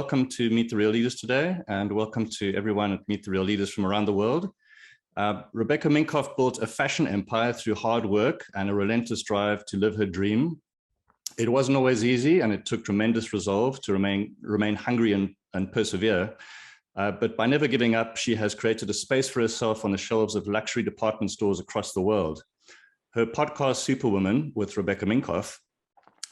welcome to Meet the Real Leaders today, and welcome to everyone at Meet the Real Leaders from around the world. Rebecca Minkoff built a fashion empire through hard work and a relentless drive to live her dream. It wasn't always easy, and it took tremendous resolve to remain hungry and persevere. But by never giving up, she has created a space for herself on the shelves of luxury department stores across the world. Her podcast, Superwoman, with Rebecca Minkoff,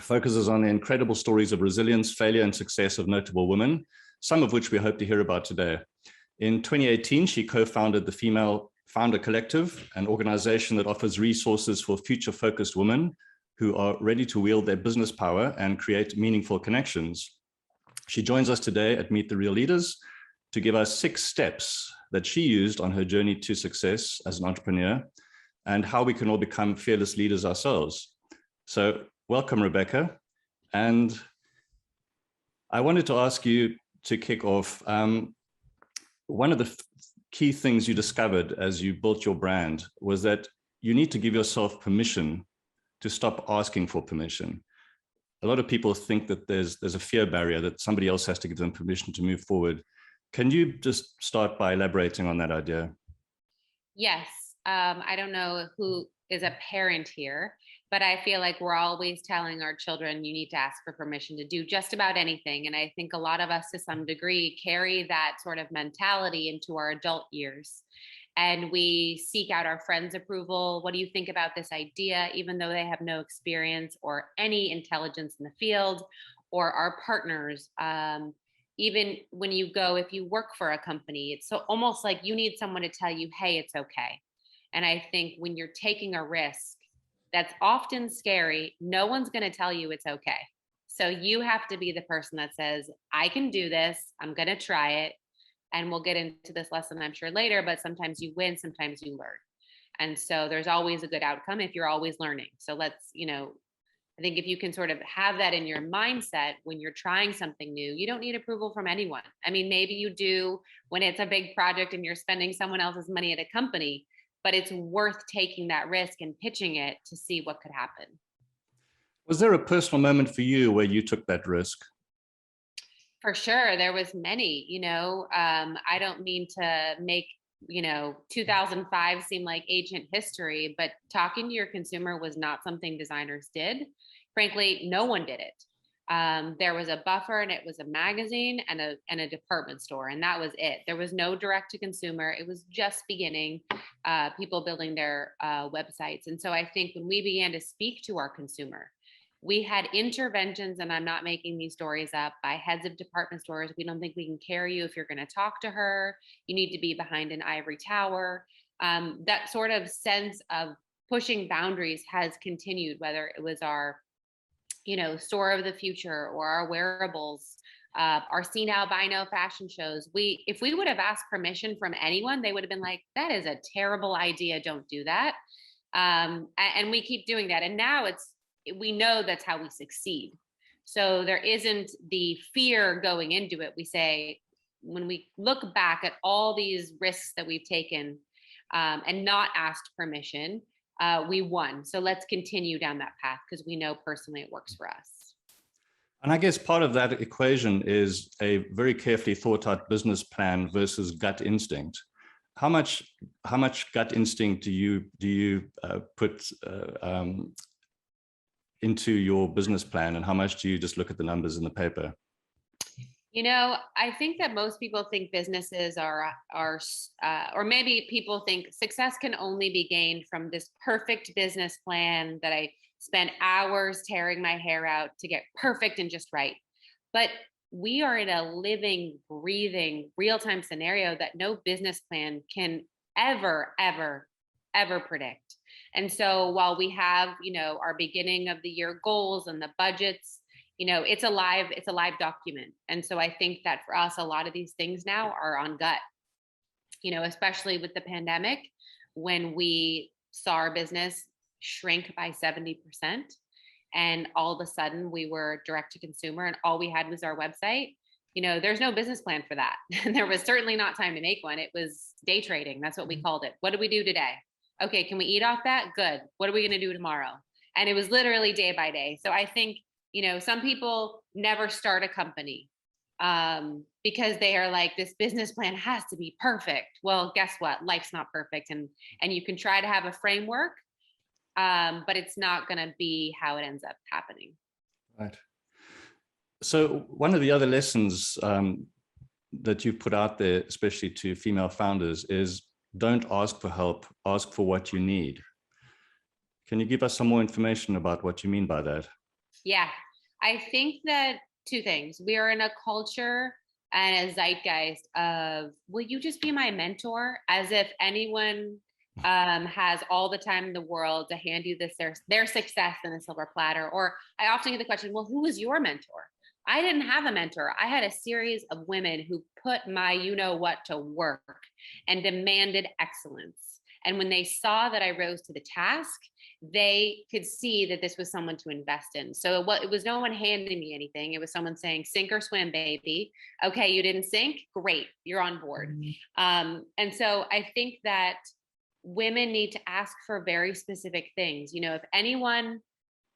focuses on the incredible stories of resilience, failure, and success of notable women, some of which we hope to hear about today. In 2018, she co-founded the Female Founder Collective, an organization that offers resources for future-focused women who are ready to wield their business power and create meaningful connections. She joins us today at Meet the Real Leaders to give us 6 steps that she used on her journey to success as an entrepreneur and how we can all become fearless leaders ourselves. So welcome, Rebecca. And I wanted to ask you to kick off. One of the key things you discovered as you built your brand was that you need to give yourself permission to stop asking for permission. A lot of people think that there's a fear barrier, that somebody else has to give them permission to move forward. Can you just start by elaborating on that idea? Yes. I don't know who is a parent here, but I feel like we're always telling our children, you need to ask for permission to do just about anything. And I think a lot of us to some degree carry that sort of mentality into our adult years. And we seek out our friends' approval. What do you think about this idea? Even though they have no experience or any intelligence in the field, or our partners. Even when you go, if you work for a company, it's so almost like you need someone to tell you, hey, it's okay. And I think when you're taking a risk, that's often scary, no one's going to tell you it's okay. So you have to be the person that says, I can do this. I'm going to try it. And we'll get into this lesson, I'm sure, later, but sometimes you win, sometimes you learn. And so there's always a good outcome if you're always learning. So let's, I think if you can sort of have that in your mindset when you're trying something new, you don't need approval from anyone. I mean, maybe you do when it's a big project and you're spending someone else's money at a company, but it's worth taking that risk and pitching it to see what could happen. Was there a personal moment for you where you took that risk? For sure. There was many, I don't mean to make, 2005 seem like ancient history, but talking to your consumer was not something designers did. Frankly, no one did it. There was a buffer, and it was a magazine and a department store, and that was it. There was no direct to consumer. It was just beginning, people building their websites. And so I think when we began to speak to our consumer, we had interventions, and I'm not making these stories up, by heads of department stores. We don't think we can carry you if you're going to talk to her. You need to be behind an ivory tower. That sort of sense of pushing boundaries has continued, whether it was our store of the future or our wearables, our see now, buy now fashion shows. If we would have asked permission from anyone, they would have been like, that is a terrible idea. Don't do that. And we keep doing that. And now we know that's how we succeed. So there isn't the fear going into it. We say, when we look back at all these risks that we've taken and not asked permission, we won. So let's continue down that path because we know personally it works for us. And I guess part of that equation is a very carefully thought out business plan versus gut instinct. How much gut instinct do you put into your business plan, and how much do you just look at the numbers in the paper? I think that most people think businesses are, or maybe people think success can only be gained from this perfect business plan that I spent hours tearing my hair out to get perfect and just right. But we are in a living, breathing, real-time scenario that no business plan can ever, ever, ever predict. And so while we have, our beginning of the year goals and the budgets, it's a live document. And so I think that for us, a lot of these things now are on gut, especially with the pandemic, when we saw our business shrink by 70%. And all of a sudden we were direct to consumer and all we had was our website. There's no business plan for that. And there was certainly not time to make one. It was day trading. That's what we called it. What do we do today? Okay, can we eat off that? Good. What are we going to do tomorrow? And it was literally day by day. So I think, some people never start a company. because they are like, this business plan has to be perfect. Well, guess what? Life's not perfect. And you can try to have a framework, but it's not going to be how it ends up happening. Right. So one of the other lessons that you put out there, especially to female founders, is don't ask for help, ask for what you need. Can you give us some more information about what you mean by that? Yeah, I think that two things. We are in a culture and a zeitgeist of, will you just be my mentor? As if anyone has all the time in the world to hand you their success in a silver platter. Or I often get the question, well, who was your mentor? I didn't have a mentor. I had a series of women who put my you-know-what to work and demanded excellence. And when they saw that I rose to the task, they could see that this was someone to invest in. So it was no one handing me anything. It was someone saying, sink or swim, baby. Okay, you didn't sink? Great, you're on board. And so I think that women need to ask for very specific things. You know, if anyone,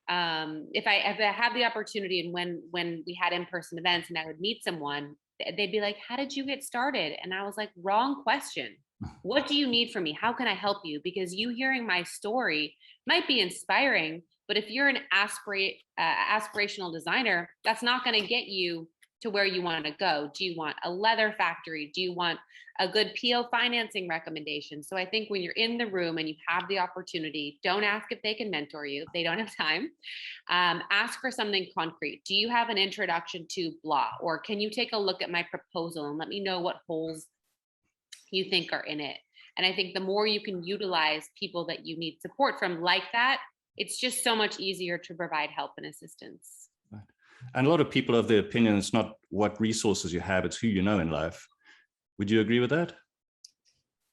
if I have the opportunity, and when we had in-person events and I would meet someone, they'd be like, how did you get started? And I was like, wrong question. What do you need from me? How can I help you? Because you hearing my story might be inspiring, but if you're an aspirational designer, that's not going to get you to where you want to go. Do you want a leather factory? Do you want a good PO financing recommendation? So I think when you're in the room and you have the opportunity, don't ask if they can mentor you. They don't have time. Ask for something concrete. Do you have an introduction to blah? Or can you take a look at my proposal and let me know what holes you think are in it? And I think the more you can utilize people that you need support from like that, it's just so much easier to provide help and assistance. Right. And a lot of people have the opinion it's not what resources you have, it's who you know in life. Would you agree with that?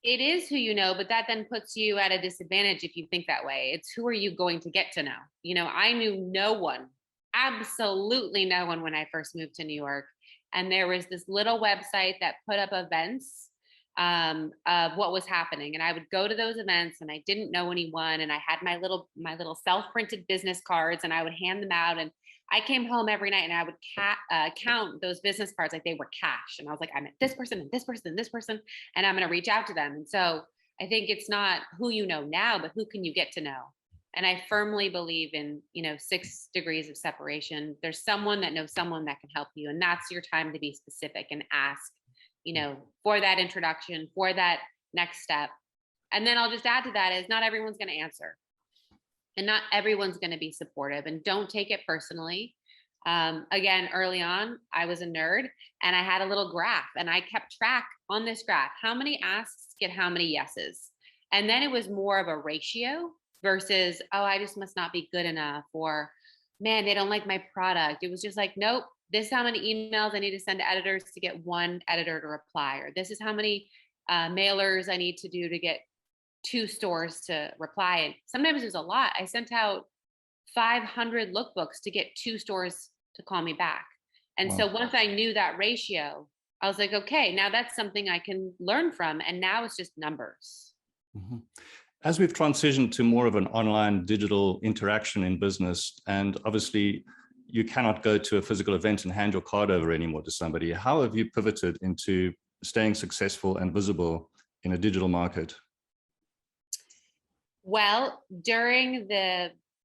It is who you know, but that then puts you at a disadvantage if you think that way. It's who are you going to get to know? You know, I knew no one, absolutely no one when I first moved to New York. And there was this little website that put up events of what was happening, and I would go to those events and I didn't know anyone, and I had my little self-printed business cards and I would hand them out, and I came home every night and I would count those business cards like they were cash, and I was like, I met this person and this person and this person, and I'm going to reach out to them. And so I think it's not who you know now, but who can you get to know. And I firmly believe in, 6 degrees of separation. There's someone that knows someone that can help you, and that's your time to be specific and ask, for that introduction, for that next step. And then I'll just add to that is not everyone's going to answer, and not everyone's going to be supportive, and don't take it personally. Again, early on, I was a nerd and I had a little graph, and I kept track on this graph, how many asks get how many yeses. And then it was more of a ratio versus, oh, I just must not be good enough, or man, they don't like my product. It was just like, nope, this is how many emails I need to send to editors to get one editor to reply, or this is how many mailers I need to do to get 2 stores to reply. And sometimes it was a lot. I sent out 500 lookbooks to get 2 stores to call me back. And Wow. so once I knew that ratio, I was like, okay, now that's something I can learn from. And now it's just numbers. Mm-hmm. As we've transitioned to more of an online digital interaction in business, and obviously you cannot go to a physical event and hand your card over anymore to somebody, how have you pivoted into staying successful and visible in a digital market? Well, during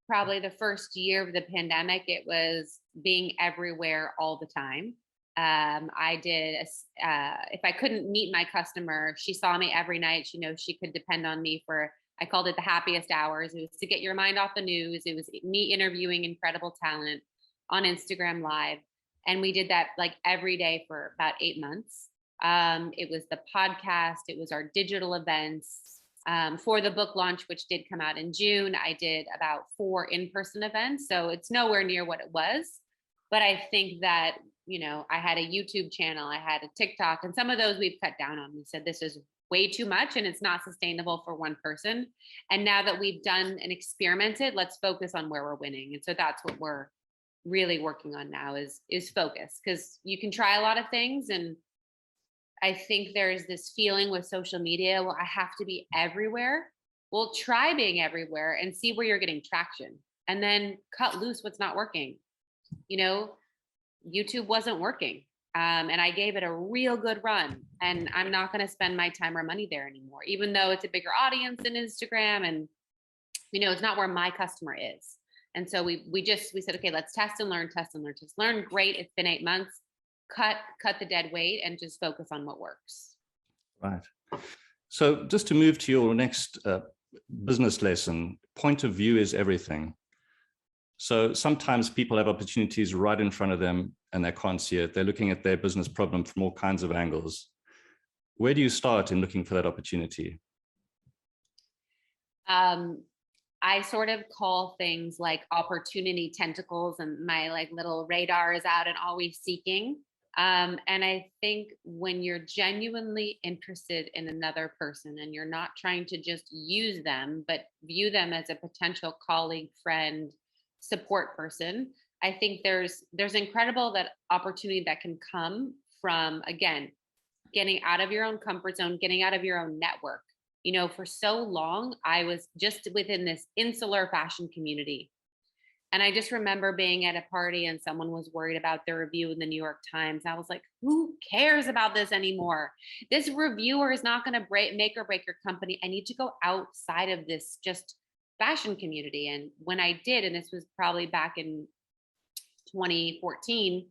probably the first year of the pandemic, it was being everywhere all the time. I did, if I couldn't meet my customer, she saw me every night. She knows she could depend on me for, I called it the happiest hours. It was to get your mind off the news. It was me interviewing incredible talent on Instagram Live. And we did that like every day for about 8 months. It was the podcast. It was our digital events. For the book launch, which did come out in June, I did about 4 in-person events. So it's nowhere near what it was. But I think that, I had a YouTube channel, I had a TikTok, and some of those we've cut down on. We said this is way too much and it's not sustainable for one person. And now that we've done and experimented, let's focus on where we're winning. And so that's what we're really working on now is focus, because you can try a lot of things. And I think there's this feeling with social media, well, I have to be everywhere. Well, try being everywhere and see where you're getting traction, and then cut loose what's not working. YouTube wasn't working. And I gave it a real good run, and I'm not going to spend my time or money there anymore, even though it's a bigger audience than Instagram. And, it's not where my customer is. And so we said, okay, let's test and learn, test and learn, test, learn. Great. It's been 8 months. Cut the dead weight and just focus on what works. Right. So just to move to your next business lesson, point of view is everything. So sometimes people have opportunities right in front of them and they can't see it. They're looking at their business problem from all kinds of angles. Where do you start in looking for that opportunity? I sort of call things like opportunity tentacles, and my like little radar is out and always seeking. And I think when you're genuinely interested in another person and you're not trying to just use them, but view them as a potential colleague, friend, support person, I think there's incredible that opportunity that can come from, again, getting out of your own comfort zone, getting out of your own network. For so long, I was just within this insular fashion community. And I just remember being at a party and someone was worried about their review in the New York Times. I was like, who cares about this anymore? This reviewer is not going to make or break your company. I need to go outside of this just fashion community. And when I did, and this was probably back in 2014,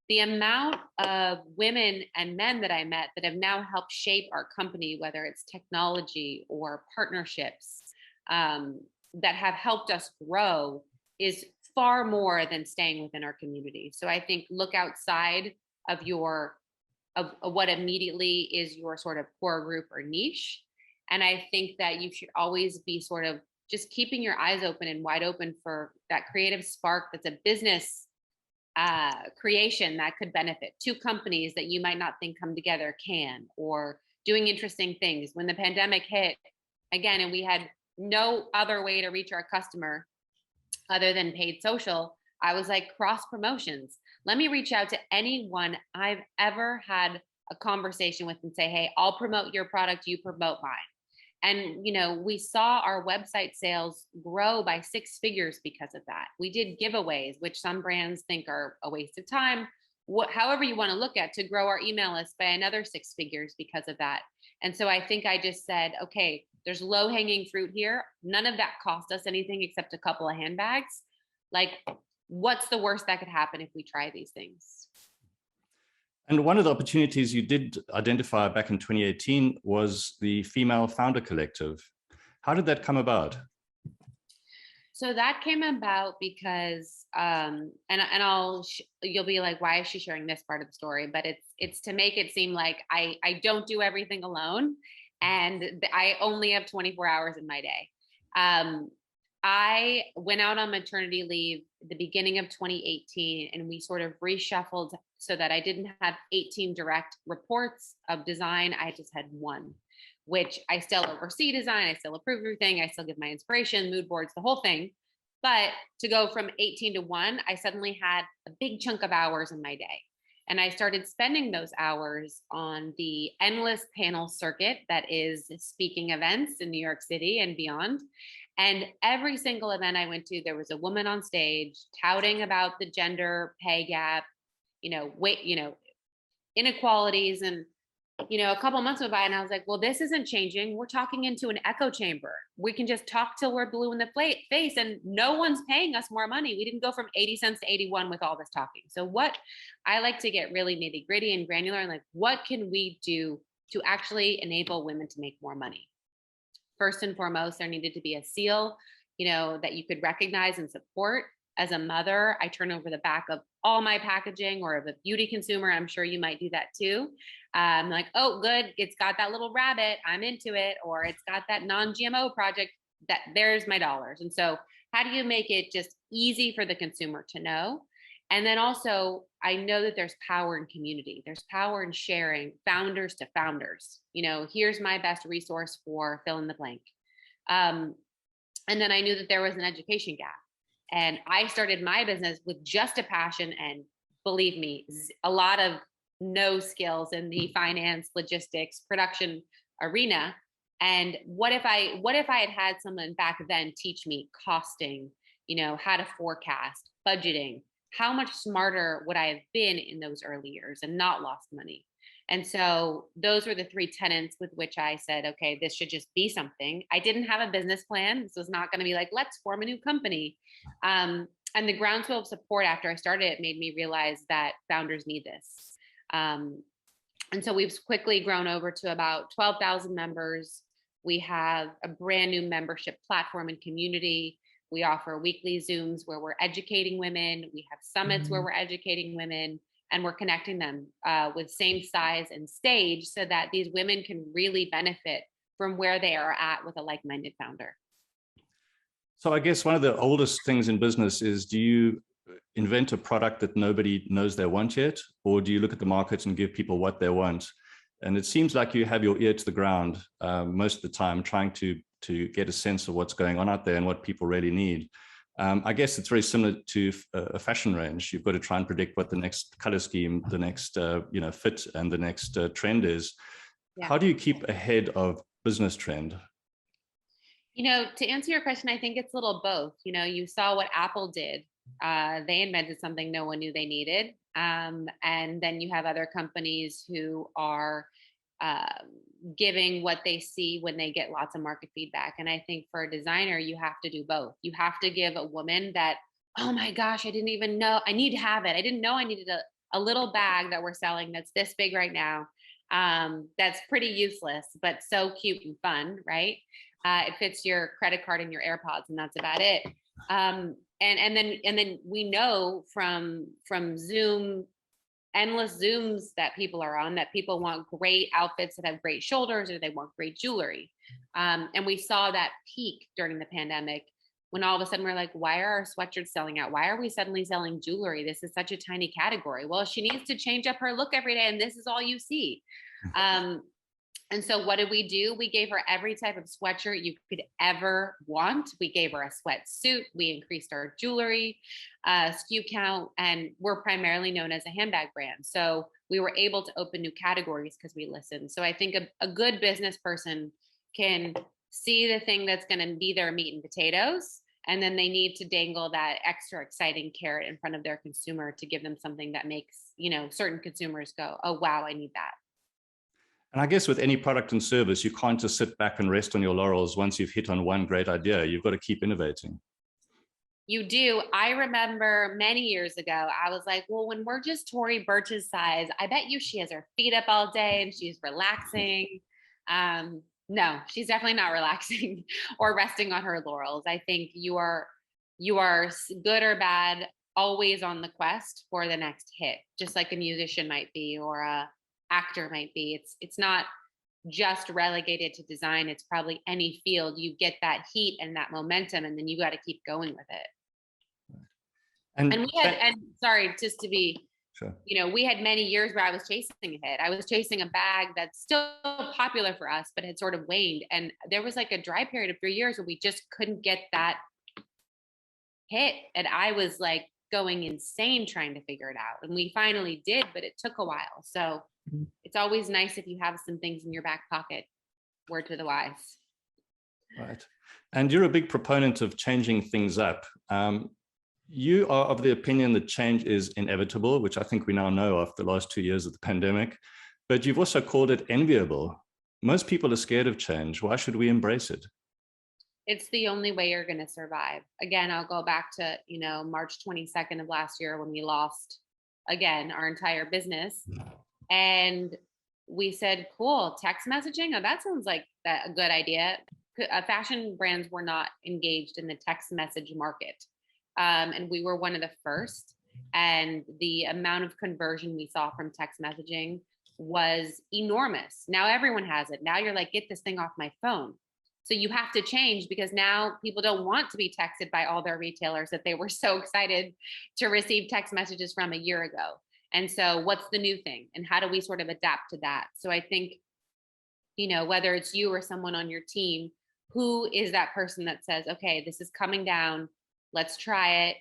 the amount of women and men that I met that have now helped shape our company, whether it's technology or partnerships, that have helped us grow, is far more than staying within our community. So I think look outside of of what immediately is your sort of core group or niche. And I think that you should always be sort of just keeping your eyes open and wide open for that creative spark that's a business creation that could benefit two companies that you might not think come together or doing interesting things. When the pandemic hit again, and we had no other way to reach our customer other than paid social, I was like, cross promotions. Let me reach out to anyone I've ever had a conversation with and say, hey, I'll promote your product, you promote mine. And, we saw our website sales grow by 6 figures because of that. We did giveaways, which some brands think are a waste of time. However you want to look at, to grow our email list by another 6 figures because of that. And so I think I just said, okay, there's low hanging fruit here. None of that cost us anything except a couple of handbags. Like, what's the worst that could happen if we try these things? And one of the opportunities you did identify back in 2018 was the Female Founder Collective. How did that come about? So that came about because, you'll be like, why is she sharing this part of the story? But it's to make it seem like I don't do everything alone, and I only have 24 hours in my day. I went out on maternity leave at the beginning of 2018, and we sort of reshuffled so that I didn't have 18 direct reports of design. I just had one, which I still oversee design. I still approve everything. I still give my inspiration, mood boards, the whole thing. But to go from 18 to 1, I suddenly had a big chunk of hours in my day. And I started spending those hours on the endless panel circuit that is speaking events in New York City and beyond. And every single event I went to, there was a woman on stage touting about the gender pay gap, inequalities. And, a couple of months went by and I was like, well, this isn't changing. We're talking into an echo chamber. We can just talk till we're blue in the face and no one's paying us more money. We didn't go from 80 cents to 81 with all this talking. So what I like to get really nitty gritty and granular and like, what can we do to actually enable women to make more money? First and foremost, there needed to be a seal, that you could recognize and support. As a mother, I turn over the back of all my packaging, or of a beauty consumer, I'm sure you might do that too. Like, oh, good, it's got that little rabbit, I'm into it, or it's got that non-GMO project, that there's my dollars. And so how do you make it just easy for the consumer to know? And then also, I know that there's power in community. There's power in sharing, founders to founders. Here's my best resource for fill in the blank. And then I knew that there was an education gap. And I started my business with just a passion and, believe me, a lot of no skills in the finance, logistics, production arena. And what if I had someone back then teach me costing, how to forecast, budgeting, how much smarter would I have been in those early years and not lost money? And so those were the three tenets with which I said, okay, this should just be something. I didn't have a business plan. This was not going to be like, let's form a new company. And the groundswell of support after I started it made me realize that founders need this. And so we've quickly grown over to about 12,000 members. We have a brand new membership platform and community. We offer weekly Zooms where we're educating women. We have summits where we're educating women, and we're connecting them with same size and stage so that these women can really benefit from where they are at with a like-minded founder. So I guess one of the oldest things in business is, do you invent a product that nobody knows they want yet? Or do you look at the market and give people what they want? And it seems like you have your ear to the ground most of the time, trying to get a sense of what's going on out there and what people really need. I guess it's very similar to a fashion range. You've got to try and predict what the next color scheme, the next fit, and the next trend is. Yeah. How do you keep ahead of business trend? To answer your question, I think it's a little both. You saw what Apple did. They invented something no one knew they needed. And then you have other companies who are giving what they see when they get lots of market feedback. And I think for a designer, you have to do both. You have to give a woman that, oh my gosh, I didn't even know I need to have it. I didn't know I needed a little bag that we're selling that's this big right now. That's pretty useless, but so cute and fun, right? It fits your credit card and your AirPods, and that's about it. And then we know from Zoom, endless Zooms that people are on, that people want great outfits that have great shoulders, or they want great jewelry. And we saw that peak during the pandemic when all of a sudden we're like, why are our sweatshirts selling out? Why are we suddenly selling jewelry? This is such a tiny category. Well, she needs to change up her look every day, and this is all you see. And so what did we do? We gave her every type of sweatshirt you could ever want. We gave her a sweatsuit. We increased our jewelry SKU count, and we're primarily known as a handbag brand. So we were able to open new categories because we listened. So I think a good business person can see the thing that's going to be their meat and potatoes, and then they need to dangle that extra exciting carrot in front of their consumer to give them something that makes, certain consumers go, oh, wow, I need that. And I guess with any product and service, you can't just sit back and rest on your laurels once you've hit on one great idea. You've got to keep innovating. You do. I remember many years ago, I was like, well, when we're just Tory Burch's size, I bet you she has her feet up all day and she's relaxing. No, she's definitely not relaxing or resting on her laurels. I think you are good or bad, always on the quest for the next hit, just like a musician might be, or a actor might be. It's not just relegated to design. It's probably any field. You get that heat and that momentum, and then you got to keep going with it. And we had, and sorry, just to be, sure. We had many years where I was chasing a hit. I was chasing a bag that's still popular for us, but had sort of waned. And there was like a dry period of 3 years where we just couldn't get that hit. And I was like going insane trying to figure it out. And we finally did, but it took a while. So it's always nice if you have some things in your back pocket. Word to the wise. Right. And you're a big proponent of changing things up. You are of the opinion that change is inevitable, which I think we now know after the last 2 years of the pandemic, but you've also called it enviable. Most people are scared of change. Why should we embrace it? It's the only way you're going to survive. Again, I'll go back to, March 22nd of last year when we lost, again, our entire business. And we said, cool, text messaging. Oh, that sounds like a good idea. Fashion brands were not engaged in the text message market. And we were one of the first. And the amount of conversion we saw from text messaging was enormous. Now everyone has it. Now you're like, get this thing off my phone. So you have to change, because now people don't want to be texted by all their retailers that they were so excited to receive text messages from a year ago. And so what's the new thing, and how do we sort of adapt to that? So I think, whether it's you or someone on your team, who is that person that says, okay, this is coming down, let's try it.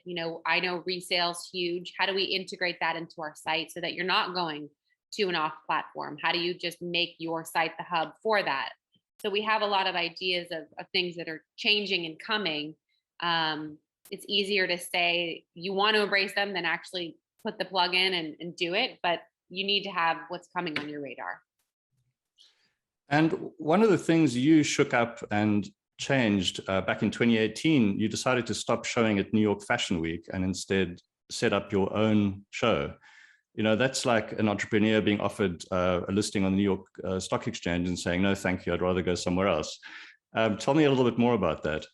I know resale's huge. How do we integrate that into our site so that you're not going to an off platform? How do you just make your site the hub for that? So we have a lot of ideas of things that are changing and coming. it's easier to say you want to embrace them than actually put the plug in and do it. But you need to have what's coming on your radar. And one of the things you shook up and changed back in 2018, you decided to stop showing at New York Fashion Week and instead set up your own show. You know, that's like an entrepreneur being offered a listing on the New York Stock Exchange and saying, no, thank you, I'd rather go somewhere else. Tell me a little bit more about that.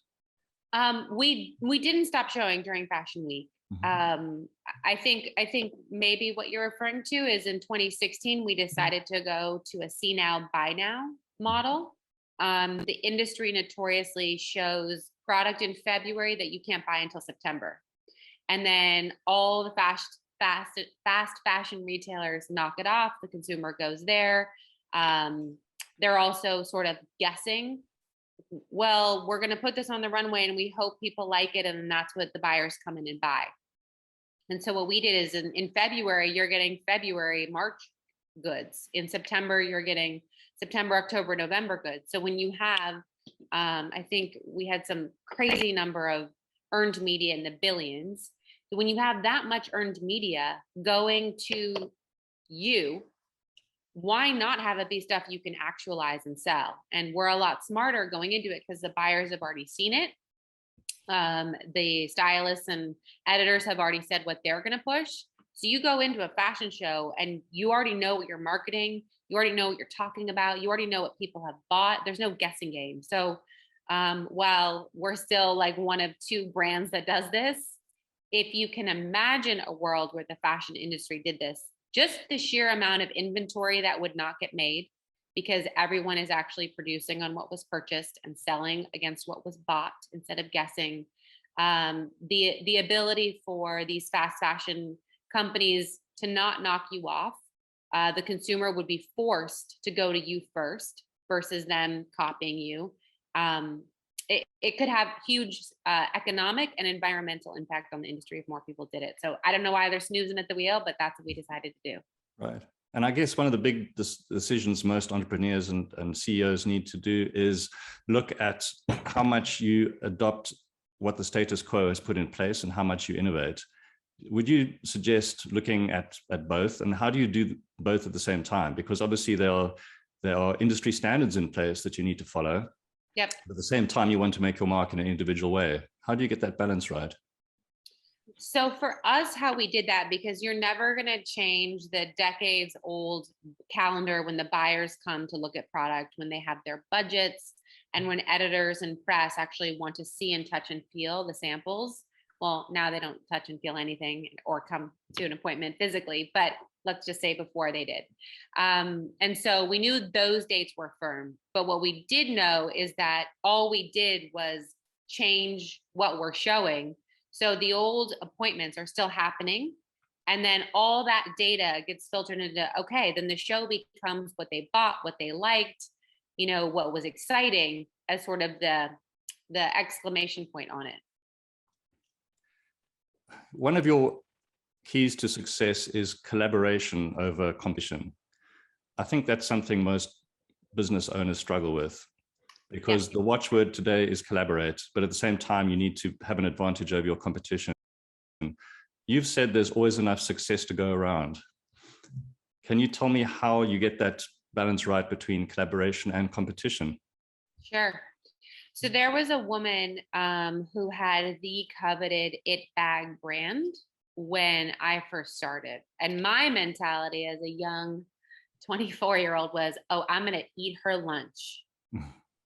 We didn't stop showing during Fashion Week. Mm-hmm. I think maybe what you're referring to is in 2016, we decided to go to a see now, buy now model. The industry notoriously shows product in February that you can't buy until September. And then all the fast fashion retailers knock it off. The consumer goes there. They're also sort of guessing, well, we're going to put this on the runway and we hope people like it. And that's what the buyers come in and buy. And so what we did is in February, you're getting February, March goods. In September, you're getting September, October, November goods. So when you have, I think we had some crazy number of earned media in the billions. So when you have that much earned media going to you, why not have it be stuff you can actualize and sell? And we're a lot smarter going into it because the buyers have already seen it. The stylists and editors have already said what they're going to push. So you go into a fashion show and you already know what you're marketing. You already know what you're talking about. You already know what people have bought. There's no guessing game. So while we're still like one of two brands that does this, if you can imagine a world where the fashion industry did this, just the sheer amount of inventory that would not get made because everyone is actually producing on what was purchased and selling against what was bought instead of guessing. The ability for these fast fashion companies to not knock you off, the consumer would be forced to go to you first versus them copying you. It could have huge economic and environmental impact on the industry if more people did it. So I don't know why they're snoozing at the wheel, but that's what we decided to do. Right. And I guess one of the big decisions most entrepreneurs and CEOs need to do is look at how much you adopt what the status quo has put in place and how much you innovate. Would you suggest looking at both, and how do you do both at the same time? Because obviously there are industry standards in place that you need to follow. Yep. But at the same time, you want to make your mark in an individual way. How do you get that balance right? So for us, how we did that, because you're never going to change the decades old calendar when the buyers come to look at product, when they have their budgets, and when editors and press actually want to see and touch and feel the samples. Well, now they don't touch and feel anything or come to an appointment physically, but let's just say before they did. And so we knew those dates were firm, but what we did know is that all we did was change what we're showing. So the old appointments are still happening. And then all that data gets filtered into, okay, then the show becomes what they bought, what they liked, you know, what was exciting as sort of the exclamation point on it. One of your keys to success is collaboration over competition. I think that's something most business owners struggle with, because the watchword today is collaborate, but at the same time, you need to have an advantage over your competition. You've said there's always enough success to go around. Can you tell me how you get that balance right between collaboration and competition? Sure. So there was a woman who had the coveted It Bag brand when I first started. And my mentality as a young 24-year-old was, oh, I'm going to eat her lunch.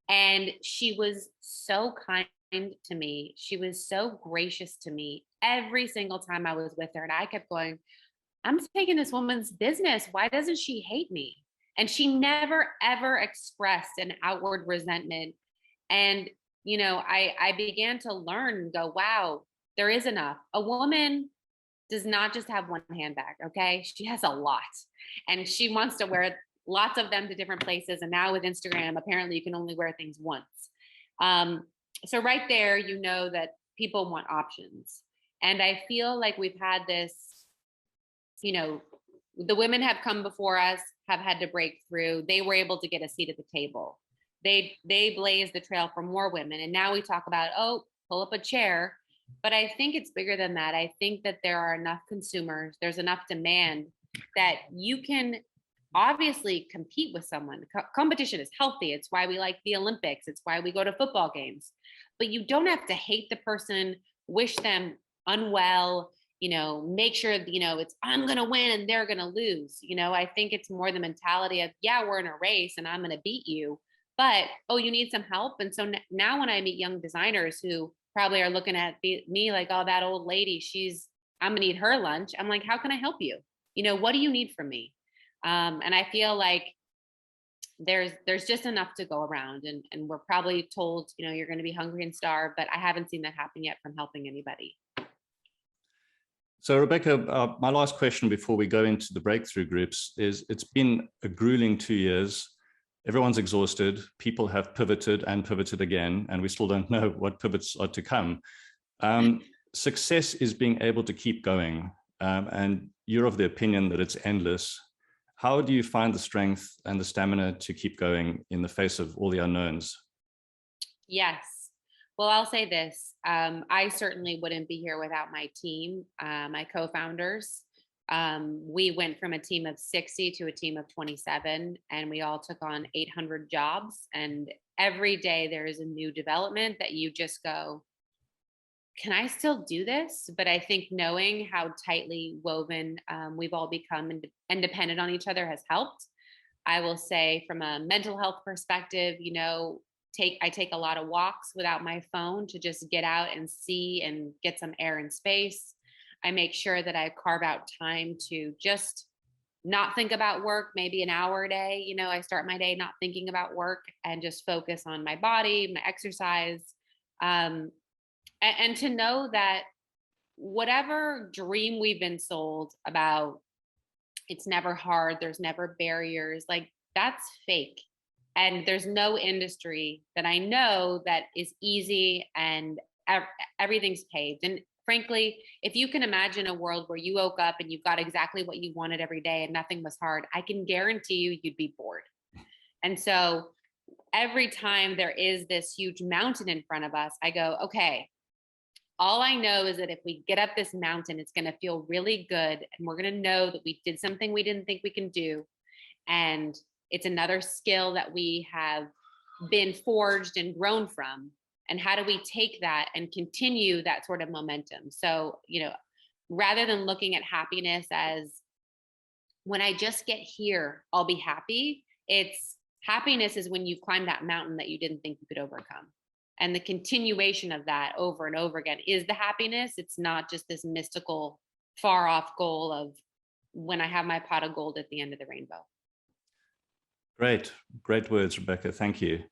And she was so kind to me. She was so gracious to me every single time I was with her. And I kept going, I'm taking this woman's business. Why doesn't she hate me? And she never, ever expressed an outward resentment. And, you know, I began to learn and go, wow, there is enough. A woman does not just have one handbag, okay? She has a lot. And she wants to wear lots of them to different places. And now with Instagram, apparently you can only wear things once. So right there, you know that people want options. And I feel like we've had this, you know, the women have come before us, have had to break through. They were able to get a seat at the table. They blazed the trail for more women. And now we talk about, oh, pull up a chair. But I think it's bigger than that. I think that there are enough consumers, there's enough demand that you can obviously compete with someone. Competition is healthy. It's why we like the Olympics. It's why we go to football games. But you don't have to hate the person, wish them unwell, make sure, it's I'm going to win and they're going to lose. I think it's more the mentality of, yeah, we're in a race and I'm going to beat you, but, oh, you need some help. And so now when I meet young designers who probably are looking at me like, oh, that old lady, I'm going to eat her lunch. I'm like, how can I help you? What do you need from me? And I feel like there's just enough to go around, and we're probably told, you're going to be hungry and starve, but I haven't seen that happen yet from helping anybody. So Rebecca, my last question before we go into the breakthrough groups is, it's been a grueling 2 years. Everyone's exhausted. People have pivoted and pivoted again, and we still don't know what pivots are to come. Success is being able to keep going. And you're of the opinion that it's endless. How do you find the strength and the stamina to keep going in the face of all the unknowns? Yes. Well, I'll say this. I certainly wouldn't be here without my team, my co-founders. We went from a team of 60 to a team of 27, and we all took on 800 jobs. And every day there is a new development that you just go, can I still do this? But I think knowing how tightly woven we've all become and dependent on each other has helped. I will say from a mental health perspective, I take a lot of walks without my phone to just get out and see and get some air and space. I make sure that I carve out time to just not think about work, maybe an hour a day. I start my day not thinking about work and just focus on my body, my exercise. And to know that whatever dream we've been sold about, it's never hard, there's never barriers, like that's fake. And there's no industry that I know that is easy and everything's paved. And frankly, if you can imagine a world where you woke up and you got exactly what you wanted every day and nothing was hard, I can guarantee you'd be bored. And so every time there is this huge mountain in front of us, I go, okay, all I know is that if we get up this mountain, it's going to feel really good. And we're going to know that we did something we didn't think we can do. And it's another skill that we have been forged and grown from. And how do we take that and continue that sort of momentum? So, rather than looking at happiness as when I just get here, I'll be happy. It's happiness is when you climb that mountain that you didn't think you could overcome. And the continuation of that over and over again is the happiness. It's not just this mystical, far off goal of when I have my pot of gold at the end of the rainbow. Great words, Rebecca. Thank you.